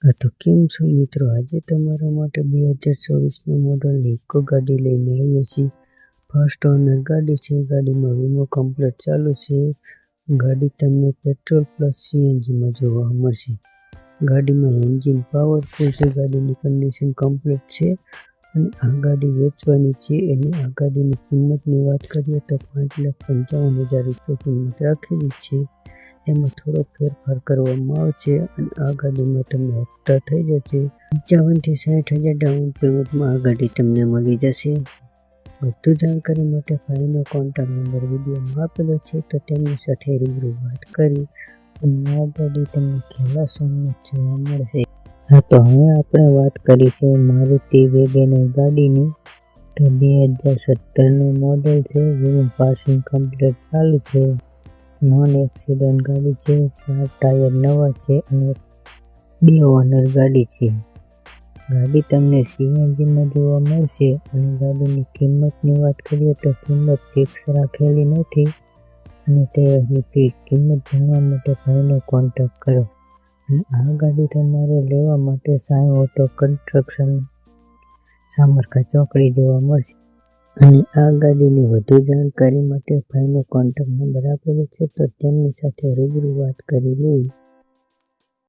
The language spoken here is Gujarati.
હા તો કેમ છો મિત્રો, આજે તમારા માટે 2024નું મોડલ ઇકો ગાડી લઈને આવ્યા છીએ। ફર્સ્ટ ઓનર ગાડી છે। ગાડીમાં વીમો કમ્પ્લીટ ચાલુ છે। ગાડી તમને પેટ્રોલ પ્લસ સીએનજીમાં જોવા મળશે। ગાડીમાં એન્જિન પાવરફુલ છે। ગાડીની કન્ડિશન કમ્પ્લીટ છે અને આ ગાડી વેચવાની છે। અને આ ગાડીની કિંમતની વાત કરીએ તો 5,55,000 રૂપિયા કિંમત રાખેલી છે। એમાં થોડો ફેરફાર કરવામાં આવશે અને આ ગાડીમાં તમને હપ્તા થઈ જશે 55,000 થી 60,000 ડાઉન પેમેન્ટમાં આ ગાડી તમને મળી જશે। વધુ જાણકારી માટે ભાઈનો કોન્ટેક્ટ નંબર વિડીયોમાં આપેલો છે, તો તેમની સાથે રૂબરૂ વાત કરી અને આ ગાડી તમને ખેલા સોમનાથ જોવા મળશે। હા તો હવે આપણે વાત કરીશું મારુતિ વેગેનર ગાડીની। તો 2017નું મોડેલ છે। જેનું પાસિંગ કમ્પ્લીટ ચાલુ છે। નોન એક્સિડન્ટ ગાડી છે। 4 ટાયર નવા છે અને 2 ઓનર ગાડી છે। ગાડી તમને સીએનજીમાં જોવા મળશે અને ગાડીની કિંમતની વાત કરીએ તો કિંમત ફિક્સ રાખેલી નથી અને તે કિંમત જાણવા માટે ભાઈનો કોન્ટેક્ટ કરો। અને આ ગાડી તમારે લેવા માટે સાંઈ ઓટો કન્સ્ટ્રક્શન સામરખા ચોકડી જોવા મળશે। અને આ ગાડીની વધુ જાણકારી માટે ભાઈનો કોન્ટેક્ટ નંબર આપેલો છે, તો તેમની સાથે રૂબરૂ વાત કરી લેવી।